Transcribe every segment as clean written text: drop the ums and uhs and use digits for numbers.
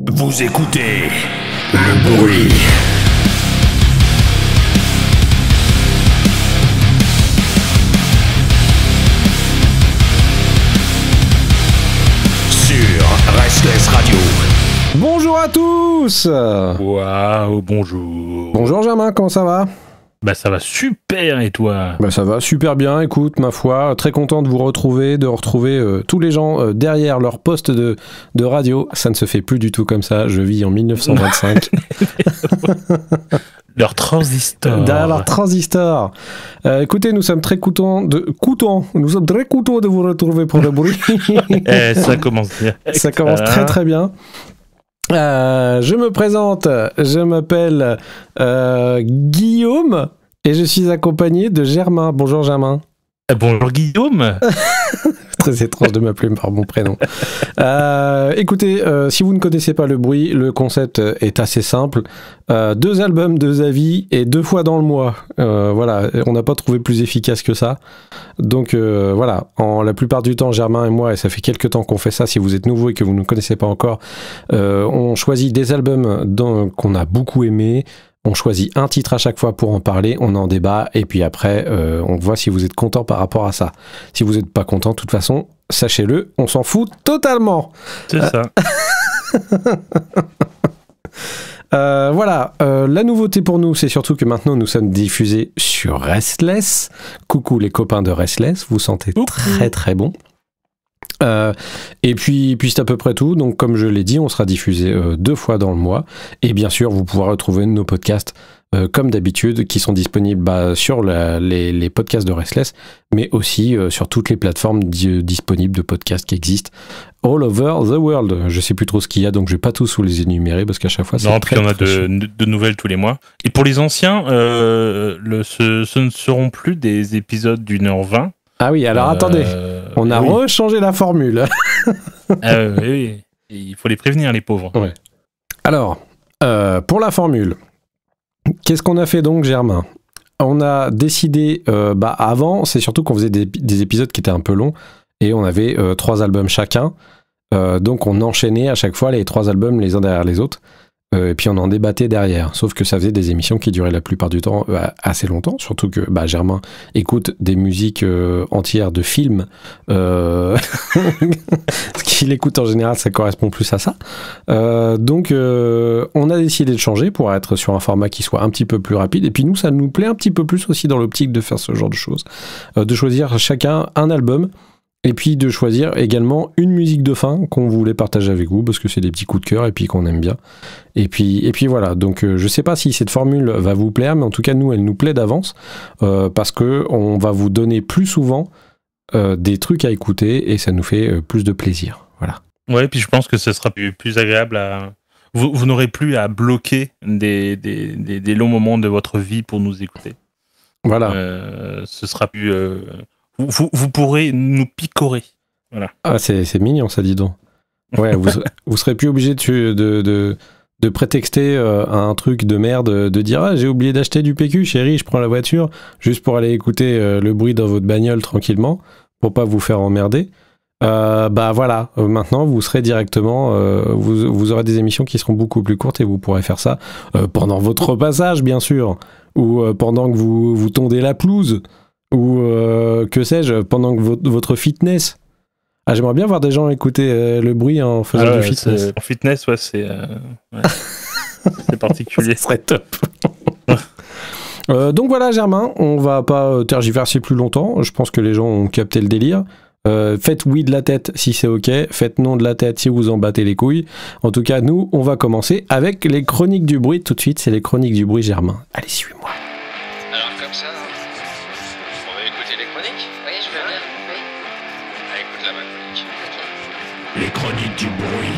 Vous écoutez le bruit. Sur Restless Radio. Bonjour à tous. Waouh, bonjour. Bonjour Germain, comment ça va ? Bah ça va super, et toi ? Bah ça va super bien, écoute, ma foi, très content de vous retrouver, de retrouver tous les gens derrière leur poste de radio. Ça ne se fait plus du tout comme ça, je vis en 1925. Leur transistor. Derrière leur transistor. Écoutez, nous sommes très contents de vous retrouver pour le bruit. Ça commence bien. Ça commence très très bien. Je me présente, je m'appelle Guillaume et je suis accompagné de Germain. Bonjour Germain. Bonjour Guillaume. Très étrange de m'appeler par mon prénom. Écoutez, si vous ne connaissez pas le bruit, le concept est assez simple. 2 albums, 2 avis et 2 fois dans le mois. Voilà, on n'a pas trouvé plus efficace que ça. Donc voilà, la plupart du temps, Germain et moi, et ça fait quelques temps qu'on fait ça, si vous êtes nouveau et que vous ne connaissez pas encore, on choisit des albums qu'on a beaucoup aimés. On choisit un titre à chaque fois pour en parler, on en débat, et puis après, on voit si vous êtes content par rapport à ça. Si vous n'êtes pas content, de toute façon, sachez-le, on s'en fout totalement. C'est ça. Voilà, la nouveauté pour nous, c'est surtout que maintenant nous sommes diffusés sur Restless. Coucou les copains de Restless, vous sentez très très bon. Et puis c'est à peu près tout. Donc comme je l'ai dit, on sera diffusé 2 fois dans le mois. Et bien sûr, vous pourrez retrouver nos podcasts comme d'habitude, qui sont disponibles sur les podcasts de Restless, mais aussi sur toutes les plateformes disponibles de podcasts qui existent all over the world. Je sais plus trop ce qu'il y a, donc je vais pas tous vous les énumérer parce qu'à chaque fois c'est très. Non, puis il y en a de nouvelles tous les mois. Et pour les anciens, ce ne seront plus des épisodes d'1h20. Ah oui, alors attendez, on a rechangé la formule. Oui, il faut les prévenir, les pauvres. Ouais. Alors, pour la formule, qu'est-ce qu'on a fait donc, Germain ? On a décidé, avant, c'est surtout qu'on faisait des épisodes qui étaient un peu longs, et on avait 3 albums chacun, donc on enchaînait à chaque fois les 3 albums les uns derrière les autres. Et puis on en débattait derrière, sauf que ça faisait des émissions qui duraient la plupart du temps assez longtemps, surtout que Germain écoute des musiques entières de films, ce qu'il écoute en général ça correspond plus à ça, donc on a décidé de changer pour être sur un format qui soit un petit peu plus rapide, et puis nous ça nous plaît un petit peu plus aussi dans l'optique de faire ce genre de choses, de choisir chacun un album, et puis de choisir également une musique de fin qu'on voulait partager avec vous, parce que c'est des petits coups de cœur et puis qu'on aime bien. Et puis voilà, donc je sais pas si cette formule va vous plaire, mais en tout cas nous elle nous plaît d'avance, parce que on va vous donner plus souvent des trucs à écouter et ça nous fait plus de plaisir. Voilà. Ouais, puis je pense que ce sera plus agréable à... Vous n'aurez plus à bloquer des longs moments de votre vie pour nous écouter. Voilà. Ce sera plus... Vous pourrez nous picorer. Voilà. Ah, c'est mignon, ça, dis donc. Ouais, vous serez plus obligé de prétexter un truc de merde, de dire « Ah, j'ai oublié d'acheter du PQ, chérie, je prends la voiture, juste pour aller écouter le bruit dans votre bagnole tranquillement, pour pas vous faire emmerder. » Voilà, maintenant, vous serez directement... vous aurez des émissions qui seront beaucoup plus courtes et vous pourrez faire ça pendant votre passage, bien sûr, ou pendant que vous tondez la pelouse, ou que sais-je, pendant que votre fitness. Ah, j'aimerais bien voir des gens écouter le bruit en faisant du fitness. En fitness, c'est particulier. Ça serait top. Donc voilà, Germain, on va pas tergiverser plus longtemps. Je pense que les gens ont capté le délire. Faites oui de la tête si c'est ok, faites non de la tête si vous en battez les couilles. En tout cas, nous, on va commencer avec les chroniques du bruit. Tout de suite, c'est les chroniques du bruit, Germain. Allez, suis-moi. Alors comme ça, on va écouter les chroniques ? Oui, je veux bien. Oui. Ah, écoute là ma chronique. Ok. Les chroniques du bruit.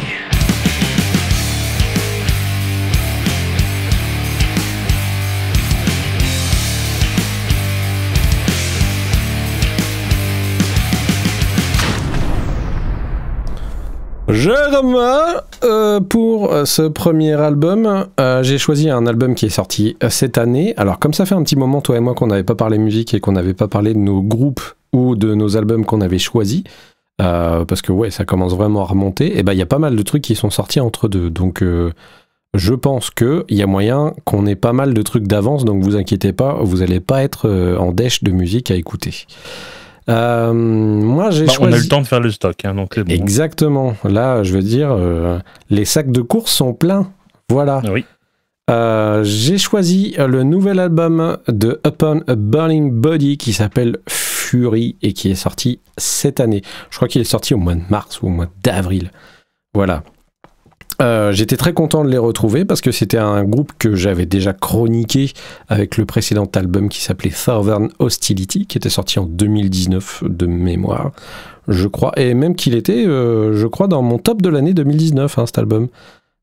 Germain, pour ce premier album, j'ai choisi un album qui est sorti cette année. Alors comme ça fait un petit moment, toi et moi, qu'on n'avait pas parlé musique et qu'on n'avait pas parlé de nos groupes ou de nos albums qu'on avait choisis, parce que ouais, ça commence vraiment à remonter. Et ben il y a pas mal de trucs qui sont sortis entre deux. Donc je pense qu'il y a moyen qu'on ait pas mal de trucs d'avance, donc vous inquiétez pas, vous n'allez pas être en dèche de musique à écouter. Moi j'ai choisi... On a eu le temps de faire le stock, hein, donc c'est bon. Exactement. Là, je veux dire, les sacs de course sont pleins. Voilà. Oui. J'ai choisi le nouvel album de Upon a Burning Body qui s'appelle Fury et qui est sorti cette année. Je crois qu'il est sorti au mois de mars ou au mois d'avril. Voilà. J'étais très content de les retrouver parce que c'était un groupe que j'avais déjà chroniqué avec le précédent album qui s'appelait Southern Hostility, qui était sorti en 2019 de mémoire, je crois, et même qu'il était, je crois, dans mon top de l'année 2019, hein, cet album.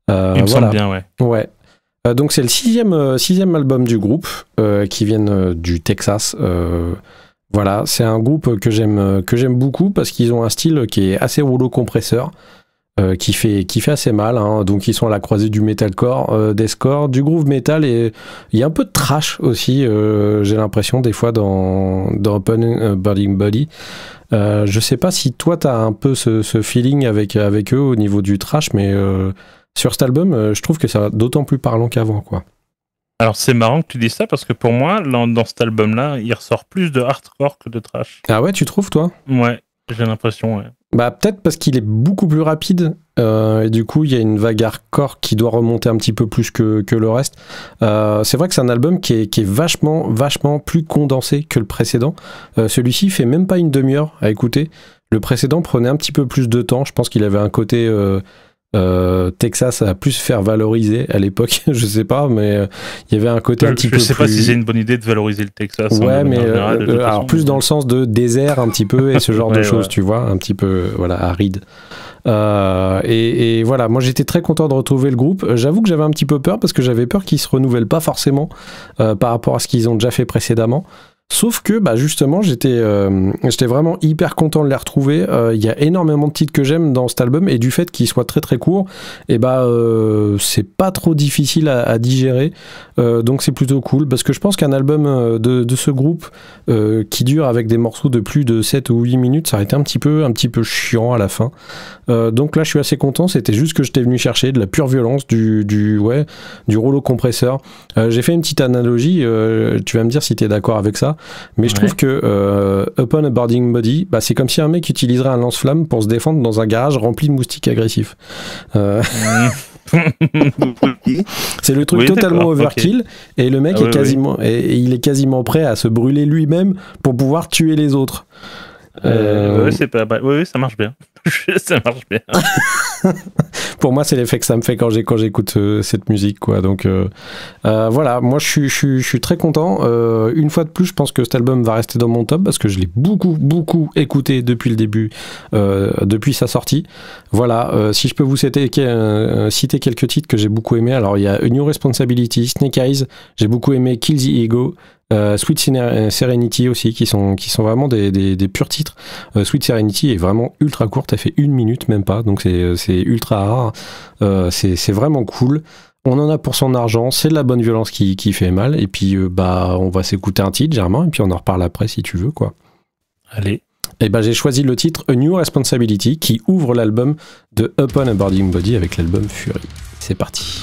Il me semble bien, ouais. Ouais. Donc c'est le sixième album du groupe qui vient du Texas. Voilà, c'est un groupe que j'aime beaucoup parce qu'ils ont un style qui est assez rouleau compresseur. Qui fait assez mal, hein. Donc ils sont à la croisée du metalcore, deathcore, du groove metal, et il y a un peu de trash aussi, j'ai l'impression des fois dans Open Burning Body. Je sais pas si toi t'as un peu ce feeling avec eux au niveau du trash, mais sur cet album je trouve que c'est d'autant plus parlant qu'avant, quoi. Alors c'est marrant que tu dis ça parce que pour moi dans cet album là il ressort plus de hardcore que de trash. Ah ouais, tu trouves toi? Ouais, j'ai l'impression, ouais. Bah peut-être parce qu'il est beaucoup plus rapide et du coup il y a une vague hardcore qui doit remonter un petit peu plus que le reste. C'est vrai que c'est un album qui est vachement plus condensé que le précédent. Celui-ci fait même pas une demi-heure à écouter. Le précédent prenait un petit peu plus de temps. Je pense qu'il avait un côté Texas à plus faire valoriser à l'époque, je sais pas, mais il y avait un côté un petit peu plus... Je sais pas si c'est une bonne idée de valoriser le Texas. Ouais, mais alors plus dans le sens de désert un petit peu et ce genre de choses, tu vois, un petit peu voilà, aride. Et voilà, moi j'étais très content de retrouver le groupe. J'avoue que j'avais un petit peu peur parce que j'avais peur qu'ils se renouvellent pas forcément par rapport à ce qu'ils ont déjà fait précédemment. Sauf que bah justement j'étais vraiment hyper content de les retrouver. Il y a énormément de titres que j'aime dans cet album et du fait qu'il soit très très court, et bah c'est pas trop difficile à digérer, donc c'est plutôt cool parce que je pense qu'un album de ce groupe qui dure avec des morceaux de plus de 7 ou 8 minutes, ça aurait été un petit peu chiant à la fin. Donc là je suis assez content, c'était juste que j'étais venu chercher de la pure violence, du rouleau compresseur. J'ai fait une petite analogie, tu vas me dire si t'es d'accord avec ça. Mais je trouve que Upon a Burning Body, bah, c'est comme si un mec utiliserait un lance-flamme pour se défendre dans un garage rempli de moustiques agressifs. C'est le truc totalement overkill, okay. Et le mec est quasiment, et il est quasiment prêt à se brûler lui-même pour pouvoir tuer les autres. C'est pas... oui, ça marche bien. Ça marche bien. Pour moi, c'est l'effet que ça me fait quand j'écoute cette musique, quoi. Donc voilà, moi je suis très content. Une fois de plus, je pense que cet album va rester dans mon top parce que je l'ai beaucoup écouté depuis le début, depuis sa sortie. Voilà, si je peux vous citer quelques titres que j'ai beaucoup aimés. Alors il y a A New Responsibility, Snake Eyes, j'ai beaucoup aimé Kill the Ego. Sweet Serenity aussi, qui sont vraiment des purs titres. Sweet Serenity est vraiment ultra courte, elle fait 1 minute même pas, donc c'est ultra rare. C'est vraiment cool. On en a pour son argent, c'est de la bonne violence qui fait mal. Et puis bah on va s'écouter un titre, Germain, et puis on en reparle après si tu veux, quoi. Allez. Et bah j'ai choisi le titre A New Responsibility qui ouvre l'album de Upon a Burning Body avec l'album Fury. C'est parti.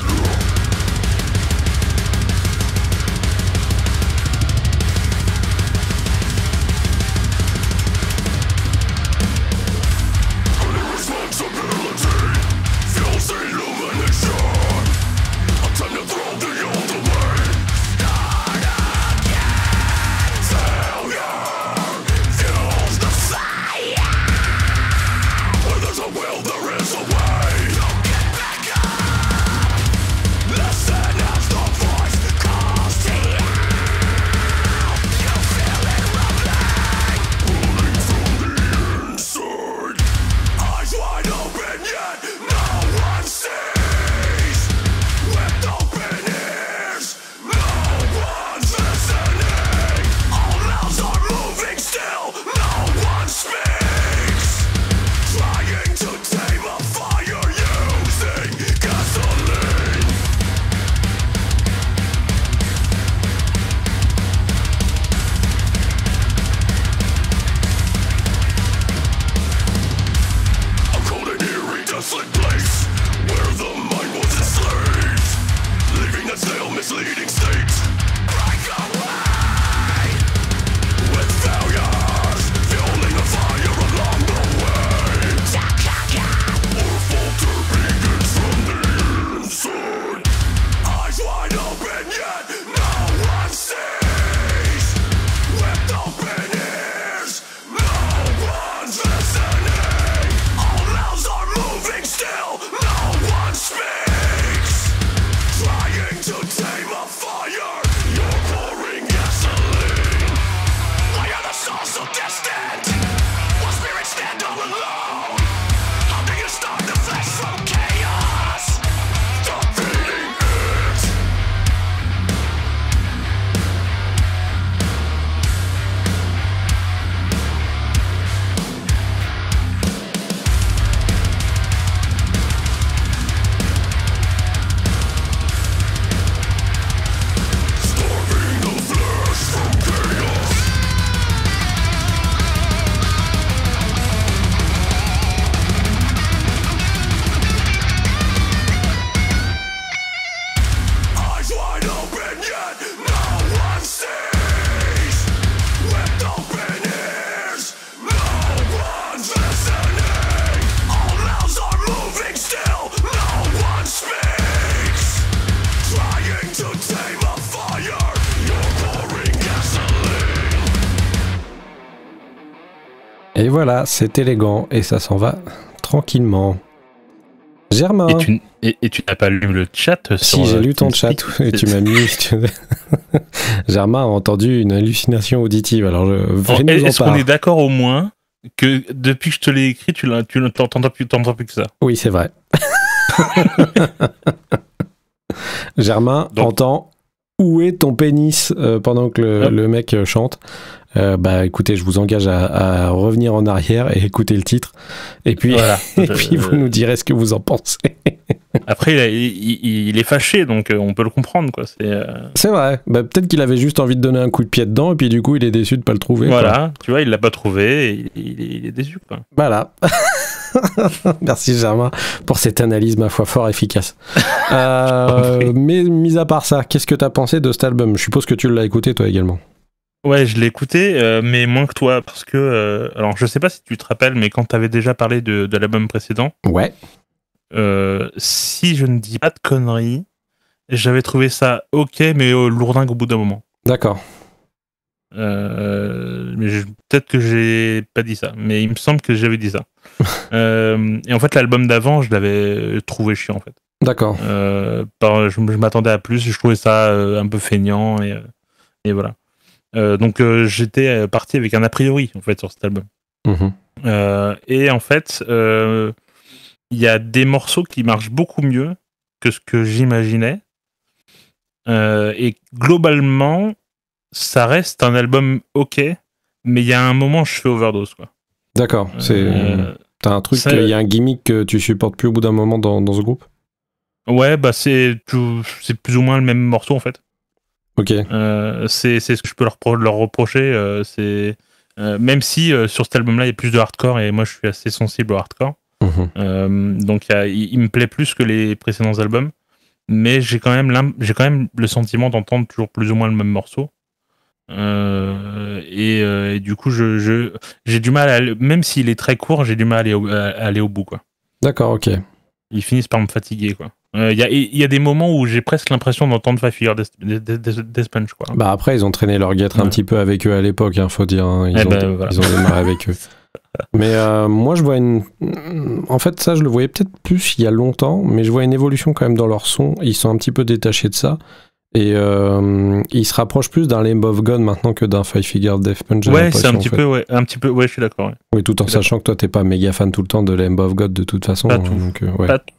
voilà, c'est élégant et ça s'en va tranquillement. Germain. Et tu n'as pas lu le chat Si, j'ai lu ton chat et tu m'as mis. Germain a entendu une hallucination auditive. Alors, est-ce qu'on est d'accord au moins que depuis que je te l'ai écrit, tu n'entends plus que ça? Oui, c'est vrai. Germain entend où est ton pénis pendant que le mec chante. Bah écoutez, je vous engage à revenir en arrière et écouter le titre. Et puis, voilà. Puis vous nous direz ce que vous en pensez. Après, il est fâché, donc on peut le comprendre, quoi. C'est vrai. Bah, peut-être qu'il avait juste envie de donner un coup de pied dedans, et puis du coup, il est déçu de pas le trouver. Voilà, quoi. tu vois, il l'a pas trouvé, et il est déçu, quoi. Voilà. Merci Germain pour cette analyse, ma foi, fort efficace. Mais mis à part ça, qu'est-ce que t'as pensé de cet album? Je suppose que tu l'as écouté toi également. Ouais, je l'ai écouté, mais moins que toi, parce que... alors, je sais pas si tu te rappelles, mais quand t'avais déjà parlé de l'album précédent... Ouais. Si je ne dis pas de conneries, j'avais trouvé ça ok, mais lourdingue au bout d'un moment. D'accord. Mais peut-être que j'ai pas dit ça, mais il me semble que j'avais dit ça. Et en fait, l'album d'avant, je l'avais trouvé chiant, en fait. D'accord. Je m'attendais à plus, je trouvais ça un peu feignant, et voilà. Donc j'étais parti avec un a priori, en fait, sur cet album. Et en fait, il y a des morceaux qui marchent beaucoup mieux que ce que j'imaginais. Et globalement, ça reste un album ok, mais il y a un moment, je fais overdose, quoi. D'accord. T'as un truc, il y a un gimmick que tu supportes plus au bout d'un moment dans ce groupe? Ouais, bah c'est plus ou moins le même morceau, en fait. Ok. C'est ce que je peux leur reprocher. Même si sur cet album-là, il y a plus de hardcore, et moi, je suis assez sensible au hardcore. Donc il me plaît plus que les précédents albums, mais j'ai quand même le sentiment d'entendre toujours plus ou moins le même morceau, et du coup j'ai du mal même s'il est très court, j'ai du mal à aller au bout, quoi. D'accord, ok. Ils finissent par me fatiguer, quoi. Il y a des moments où j'ai presque l'impression d'entendre Five Finger Death Punch, quoi. Bah après ils ont traîné leur guêtre un petit peu avec eux à l'époque, hein, faut dire, hein. Ils ont démarré avec eux. Mais moi je vois en fait ça je le voyais peut-être plus il y a longtemps, mais je vois une évolution quand même dans leur son. Ils sont un petit peu détachés de ça et ils se rapprochent plus d'un Lamb of God maintenant que d'un Five Finger Death Punch. Ouais, c'est un petit peu, ouais, je suis d'accord. Ouais. Oui, tout en sachant que toi t'es pas méga fan tout le temps de Lamb of God de toute façon. Pas tout. Donc, ouais. Pas tout.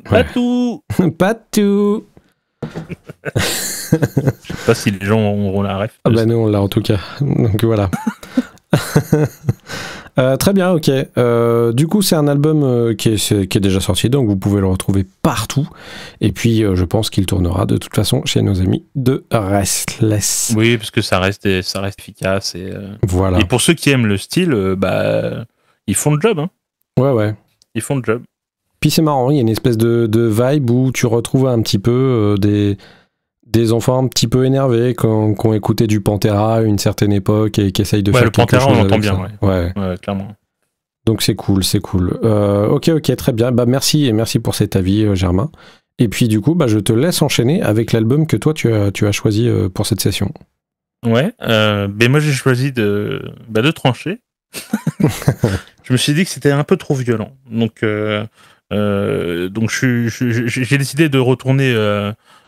Pas tout. Pas tout. Je sais pas si les gens auront la ref. Ah bah nous on l'a en tout cas. Donc voilà. Très bien, ok. Du coup, c'est un album qui est déjà sorti, donc vous pouvez le retrouver partout. Et puis, je pense qu'il tournera de toute façon chez nos amis de Restless. Oui, parce que ça reste efficace. Et, voilà. Et pour ceux qui aiment le style, ils font le job. Hein. Ouais. Ils font le job. Puis c'est marrant, il y a une espèce de vibe où tu retrouves un petit peu des enfants un petit peu énervés qui ont écouté du Pantera à une certaine époque et qui essayent de faire quelque chose. Le Pantera, on entend bien, ça. Ouais, clairement. Donc c'est cool. Ok, très bien. Bah merci pour cet avis, Germain. Et puis du coup, je te laisse enchaîner avec l'album que toi tu as choisi pour cette session. Ouais, moi j'ai choisi de trancher. Je me suis dit que c'était un peu trop violent. Donc j'ai décidé de retourner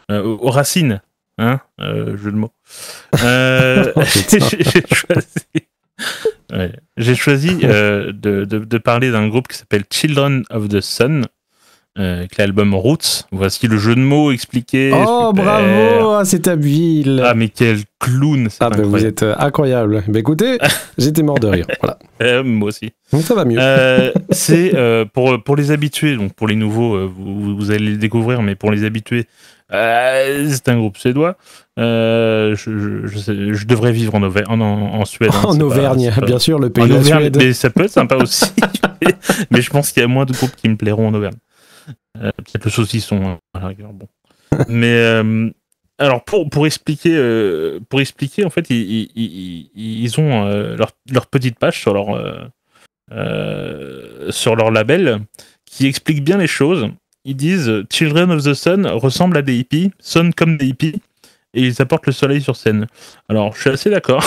aux racines, hein, jeu de mots. J'ai choisi de parler d'un groupe qui s'appelle Children of the Sun, avec l'album Roots. Voici le jeu de mots expliqué. Oh, super. Bravo, c'est habile. Ah, mais quel clown, c'est incroyable. Vous êtes incroyable. Écoutez, j'étais mort de rire. Voilà. Moi aussi. Mais ça va mieux. C'est pour les habitués, donc pour les nouveaux, vous allez les découvrir, mais pour les habitués, c'est un groupe suédois. Je devrais vivre en Suède. Hein, en Auvergne, bien sûr, le pays de la Suède. Mais ça peut être sympa aussi. Mais je pense qu'il y a moins de groupes qui me plairont en Auvergne. Peut-être le saucisson, à la rigueur, bon. Mais alors pour expliquer, en fait, ils ont leur petite page sur leur label qui explique bien les choses. Ils disent Children of the Sun ressemble à des hippies, sonnent comme des hippies, et ils apportent le soleil sur scène. Alors, je suis assez d'accord.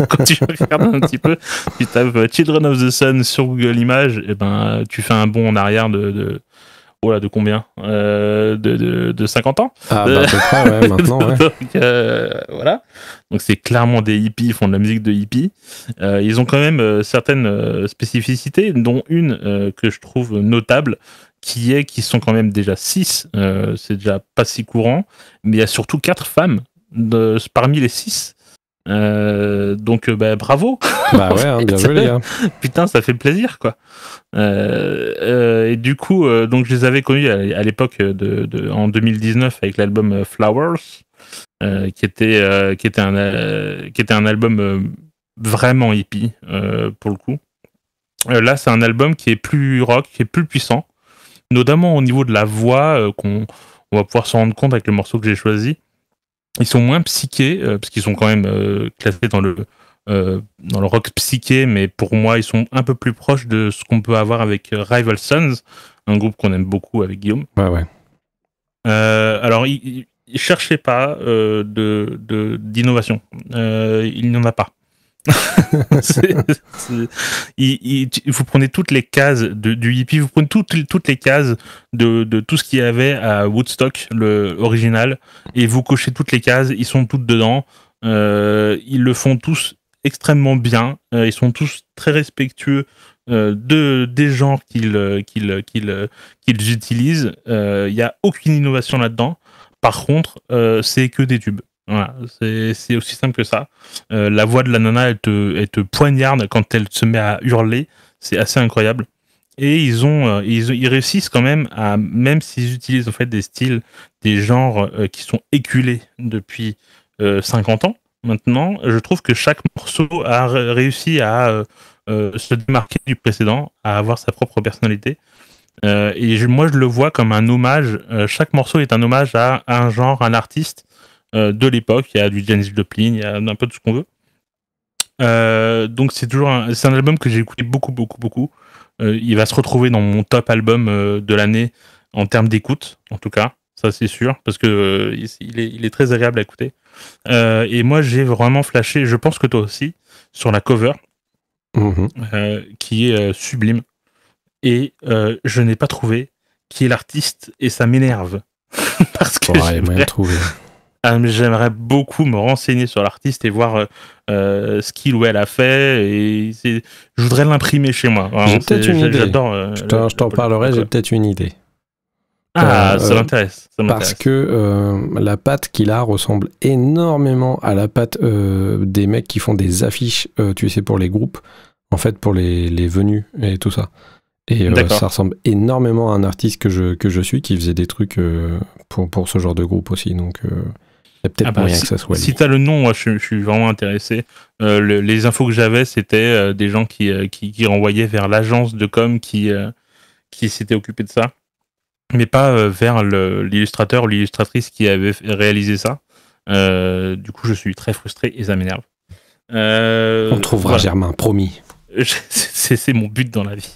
Quand tu regardes un petit peu, tu tapes Children of the Sun sur Google Images, et ben, tu fais un bond en arrière de combien de 50 ans. Ah, bah, à peu près, ouais, maintenant, ouais. Donc, voilà. Donc, c'est clairement des hippies, ils font de la musique de hippies. Ils ont quand même certaines spécificités, dont une que je trouve notable, qu'ils sont quand même déjà 6. C'est déjà pas si courant, mais il y a surtout 4 femmes parmi les 6. Donc bravo. Bah ouais, hein, bien joué les gars. Putain, ça fait plaisir quoi. Et du coup, donc je les avais connus à l'époque en 2019 avec l'album Flowers, qui était un album vraiment hippie pour le coup. Là, c'est un album qui est plus rock, qui est plus puissant, notamment au niveau de la voix, qu'on va pouvoir s'en rendre compte avec le morceau que j'ai choisi. Ils sont moins psychés, parce qu'ils sont quand même classés dans le rock psyché, mais pour moi, ils sont un peu plus proches de ce qu'on peut avoir avec Rival Sons, un groupe qu'on aime beaucoup avec Guillaume. Ouais. Alors, il cherchez pas d'innovation. Il n'y en a pas. Vous prenez toutes les cases du hippie, vous prenez toutes les cases de tout ce qu'il y avait à Woodstock, le original, et vous cochez toutes les cases, ils sont toutes dedans. Ils le font tous extrêmement bien, ils sont tous très respectueux des genres qu'ils utilisent. Il n'y a aucune innovation là-dedans. Par contre, c'est que des tubes. Voilà, c'est aussi simple que ça. La voix de la nana, elle te poignarde quand elle se met à hurler. C'est assez incroyable. Et ils réussissent quand même même s'ils utilisent en fait des styles, des genres qui sont éculés depuis 50 ans. Maintenant, je trouve que chaque morceau a réussi à se démarquer du précédent, à avoir sa propre personnalité. Et moi, je le vois comme un hommage. Chaque morceau est un hommage à un genre, un artiste de l'époque. Il y a du Janis Joplin, il y a un peu de ce qu'on veut. Donc c'est un album que j'ai écouté beaucoup. Il va se retrouver dans mon top album de l'année en termes d'écoute, en tout cas, ça c'est sûr, parce que il est très agréable à écouter. Et moi j'ai vraiment flashé, je pense que toi aussi, sur la cover, qui est sublime. Et je n'ai pas trouvé qui est l'artiste, et ça m'énerve. Parce que j'aimerais beaucoup me renseigner sur l'artiste et voir ce qu'il ou elle a fait. Et je voudrais l'imprimer chez moi. Vraiment, j'ai peut-être une idée. J'adore. Je t'en parlerai, j'ai peut-être une idée. Ah, ça m'intéresse. Parce que la patte qu'il a ressemble énormément à la patte des mecs qui font des affiches, tu sais, pour les groupes, en fait, pour les venues et tout ça. Et ça ressemble énormément à un artiste que je suis, qui faisait des trucs pour ce genre de groupe aussi. Donc, il y a peut-être moyen que ça soit lui. Si t'as le nom, moi, je suis vraiment intéressé. Les infos que j'avais, c'était des gens qui renvoyaient vers l'agence de com qui s'était occupé de ça, mais pas vers l'illustrateur ou l'illustratrice qui avait réalisé ça. Du coup, je suis très frustré et ça m'énerve. On trouvera Germain, promis. C'est mon but dans la vie.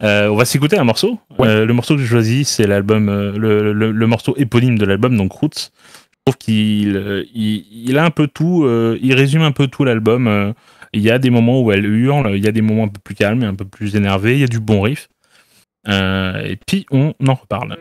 On va s'écouter un morceau. Le morceau que j'ai choisi, c'est l'album, le morceau éponyme de l'album, donc Roots. Je trouve qu'il a un peu tout, il résume un peu tout l'album. Il y a des moments où elle hurle, il y a des moments un peu plus calmes et un peu plus énervés, il y a du bon riff. Et puis on en reparle.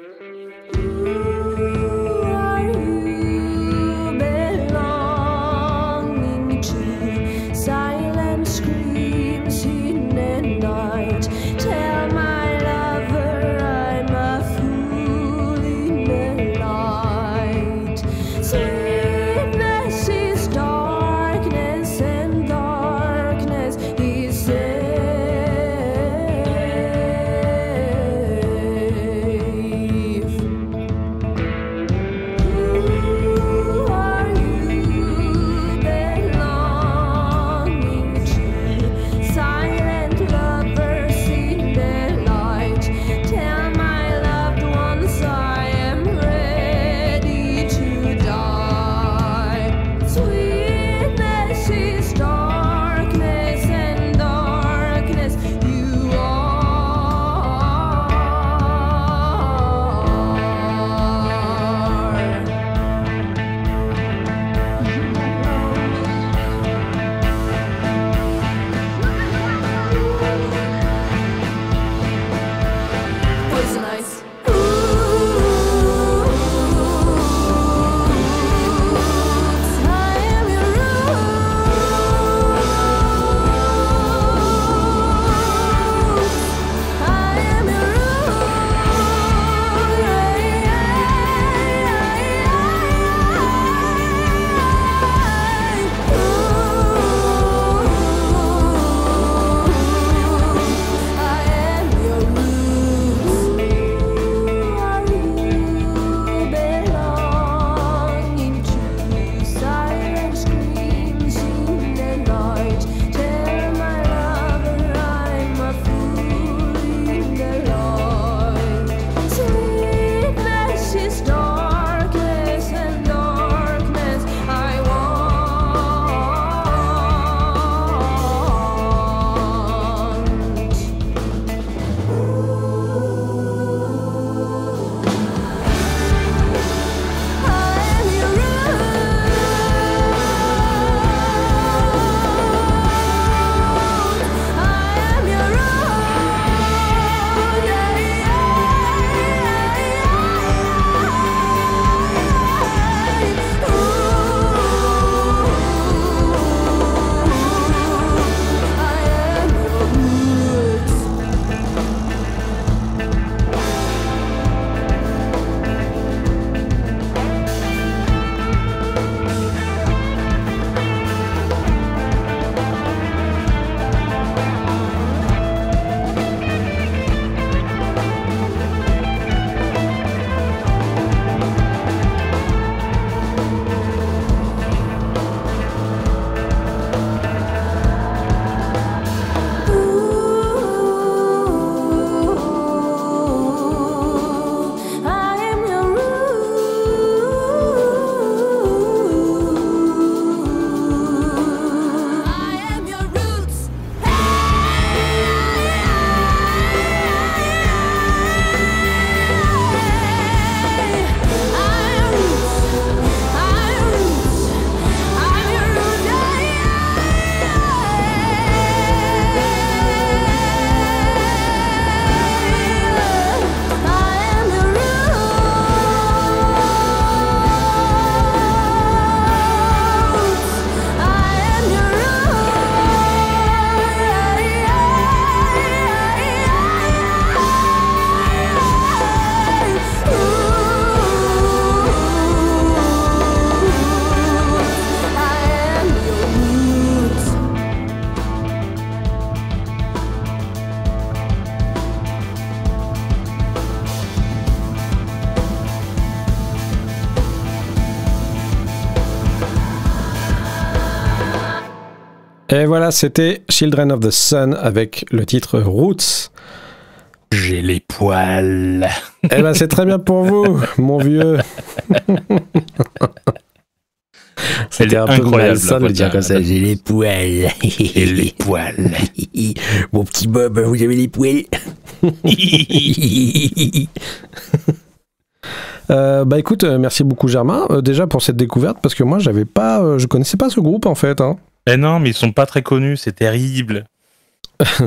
Et voilà, c'était Children of the Sun avec le titre Roots. J'ai les poils. Eh ben, c'est très bien pour vous, mon vieux. C'était un peu malsain de le dire comme ça. J'ai les poils. J'ai les poils. Mon petit Bob, vous avez les poils. Bah écoute, merci beaucoup Germain. Déjà pour cette découverte, parce que moi je connaissais pas ce groupe en fait. Hein. Eh non, mais ils sont pas très connus, c'est terrible.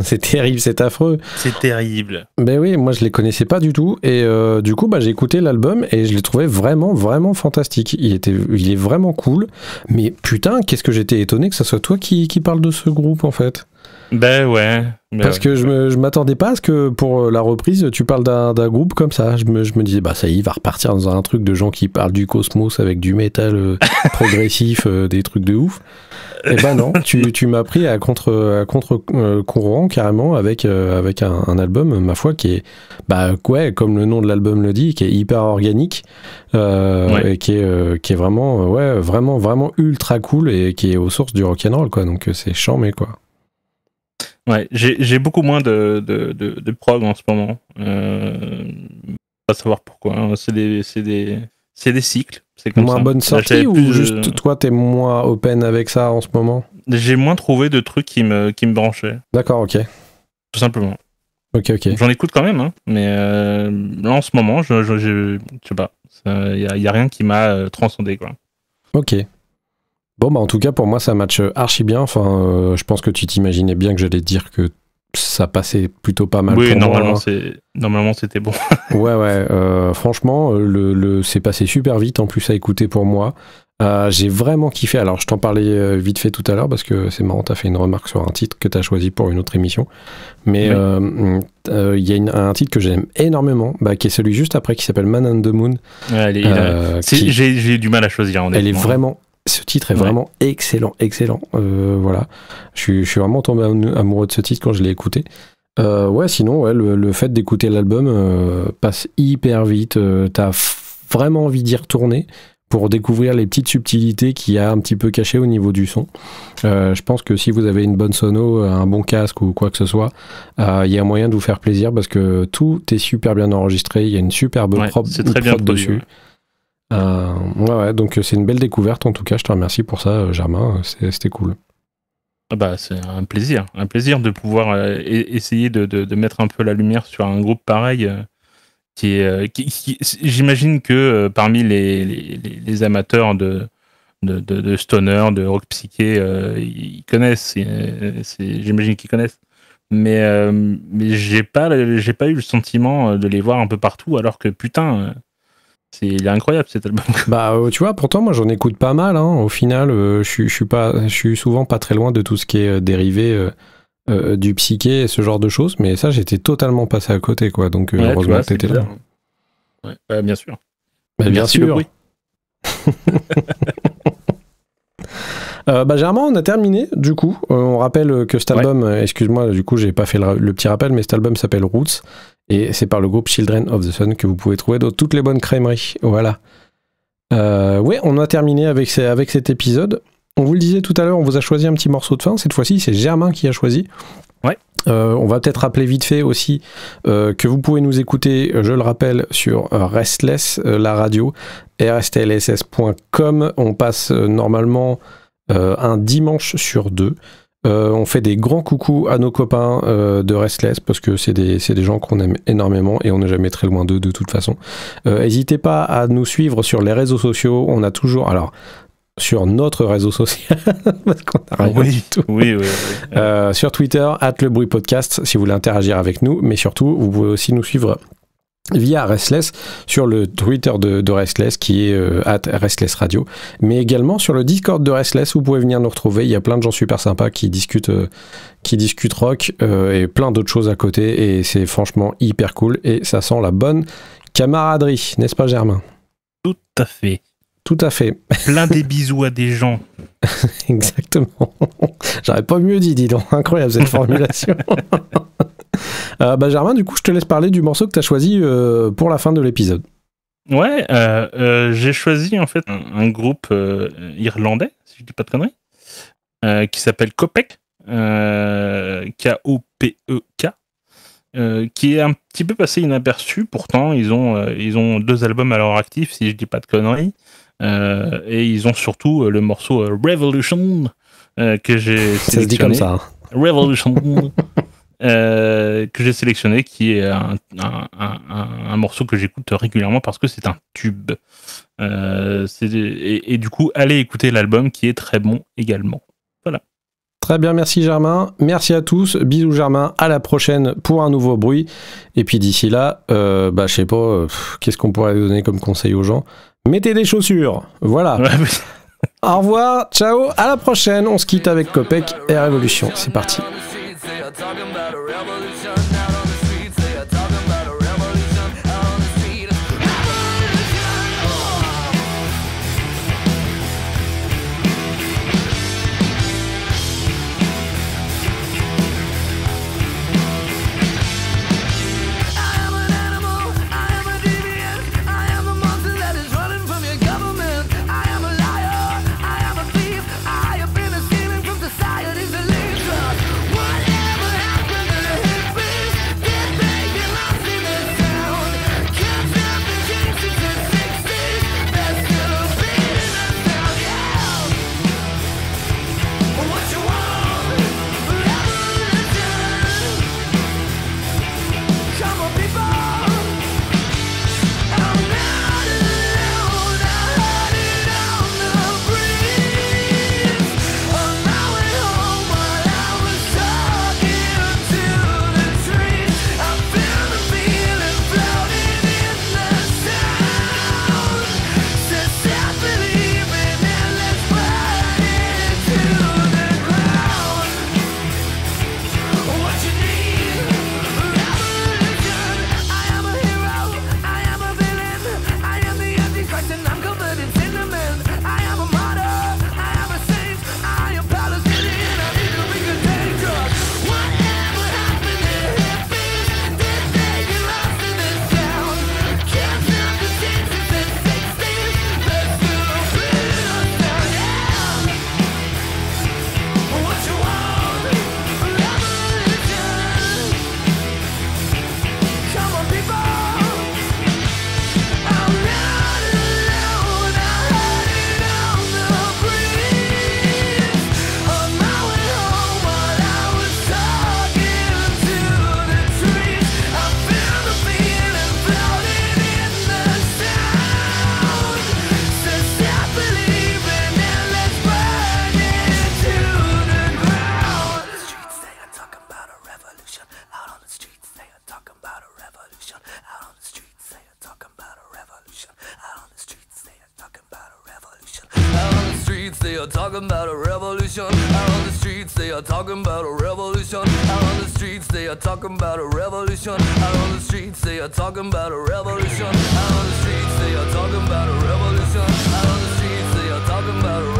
C'est terrible, c'est affreux. C'est terrible. Ben oui, moi je les connaissais pas du tout et du coup j'ai écouté l'album et je l'ai trouvé vraiment vraiment fantastique. Il est vraiment cool. Mais putain, qu'est-ce que j'étais étonné que ça soit toi qui parle de ce groupe en fait. Ben ouais. Parce que je m'attendais pas à ce que pour la reprise tu parles d'un groupe comme ça. Je me disais bah ça y est, il va repartir dans un truc de gens qui parlent du cosmos avec du métal progressif, des trucs de ouf. Et ben non, tu m'as pris à contre courant carrément avec un album ma foi qui est comme le nom de l'album le dit, qui est hyper organique et qui est vraiment vraiment ultra cool et qui est aux sources du rock'n'roll quoi. Donc c'est charmé quoi. Ouais, j'ai beaucoup moins de prog en ce moment. Pas savoir pourquoi. Hein. C'est des cycles. C'est comme moins ça. Bonne sortie ou juste toi t'es moins open avec ça en ce moment? J'ai moins trouvé de trucs qui me branchaient. D'accord, ok. Tout simplement. Ok. J'en écoute quand même, hein, mais là en ce moment, je sais pas. Il y a rien qui m'a transcendé quoi. Ok. Bon bah en tout cas pour moi ça match archi bien. Enfin, je pense que tu t'imaginais bien que j'allais te dire que ça passait plutôt pas mal. Oui, pour normalement moi. Normalement c'était bon. ouais. Franchement, c'est passé super vite en plus à écouter pour moi. J'ai vraiment kiffé. Alors, je t'en parlais vite fait tout à l'heure parce que c'est marrant, t'as fait une remarque sur un titre que t'as choisi pour une autre émission. Mais il y a un titre que j'aime énormément, qui est celui juste après qui s'appelle Man on the Moon. Ouais, j'ai eu du mal à choisir. Honnêtement. Ce titre est vraiment excellent. Voilà. Je suis vraiment tombé amoureux de ce titre quand je l'ai écouté. Sinon, le fait d'écouter l'album passe hyper vite. T'as vraiment envie d'y retourner pour découvrir les petites subtilités qu'il y a un petit peu cachées au niveau du son. Je pense que si vous avez une bonne sono, un bon casque ou quoi que ce soit, il y a moyen de vous faire plaisir parce que tout est super bien enregistré. Il y a une superbe prod dessus. Donc c'est une belle découverte en tout cas. Je te remercie pour ça, Germain. C'était cool. C'est un plaisir de pouvoir essayer de mettre un peu la lumière sur un groupe pareil qui j'imagine que parmi les amateurs de stoner, de rock psyché, ils connaissent. J'imagine qu'ils connaissent. Mais j'ai pas eu le sentiment de les voir un peu partout, alors que putain. Il est incroyable cet album. Tu vois, pourtant moi j'en écoute pas mal. Hein. Au final, je suis souvent pas très loin de tout ce qui est dérivé du psyché et ce genre de choses. Mais ça, j'étais totalement passé à côté, quoi. Donc heureusement que t'étais là. Ouais, bien sûr. Bien sûr. Germain, on a terminé du coup. On rappelle que cet album, excuse-moi, du coup j'ai pas fait le petit rappel, mais cet album s'appelle Roots et c'est par le groupe Children of the Sun que vous pouvez trouver dans toutes les bonnes crèmeries. Voilà. On a terminé avec cet épisode. On vous le disait tout à l'heure, on vous a choisi un petit morceau de fin. Cette fois-ci, c'est Germain qui a choisi. Ouais. On va peut-être rappeler vite fait aussi que vous pouvez nous écouter, je le rappelle, sur Restless, la radio, rstlss.com. On passe normalement un dimanche sur 2. On fait des grands coucous à nos copains de Restless parce que c'est des gens qu'on aime énormément et on n'est jamais très loin d'eux de toute façon. N'hésitez pas à nous suivre sur les réseaux sociaux. On a toujours... Alors, sur notre réseau social, parce qu'on n'a rien du tout. Oui. Sur Twitter, @lebruitpodcast, si vous voulez interagir avec nous, mais surtout, vous pouvez aussi nous suivre via Restless, sur le Twitter de Restless, qui est @Restless Radio, mais également sur le Discord de Restless, vous pouvez venir nous retrouver, il y a plein de gens super sympas qui discutent rock, et plein d'autres choses à côté, et c'est franchement hyper cool, et ça sent la bonne camaraderie, n'est-ce pas Germain? Tout à fait. Tout à fait. Plein des bisous à des gens. Exactement. J'aurais pas mieux dit, dis donc. Incroyable cette formulation. Germain, du coup, je te laisse parler du morceau que tu as choisi pour la fin de l'épisode. Ouais, j'ai choisi en fait un groupe irlandais, si je dis pas de conneries, qui s'appelle Kopek, K-O-P-E-K, qui est un petit peu passé inaperçu. Pourtant, ils ont 2 albums à leur actif, si je dis pas de conneries. Et ils ont surtout le morceau Revolution que j'ai sélectionné. Ça se dit comme ça. Hein. Revolution. Que j'ai sélectionné, qui est un morceau que j'écoute régulièrement parce que c'est un tube. Et du coup, allez écouter l'album qui est très bon également. Voilà. Très bien, merci Germain. Merci à tous. Bisous Germain. À la prochaine pour un nouveau bruit. Et puis d'ici là, je sais pas, qu'est-ce qu'on pourrait donner comme conseil aux gens ? Mettez des chaussures. Voilà. Ouais, mais... Au revoir. Ciao. À la prochaine. On se quitte avec Kopek et Révolution. C'est parti. They are talking about a revolution. Out on the streets, they are talking about a revolution. Out on the streets, they are talking about a revolution. Out on the streets, they are talking about a revolution. Out on the streets, they are talking about a revolution. Out on the streets, they are talking about a revolution.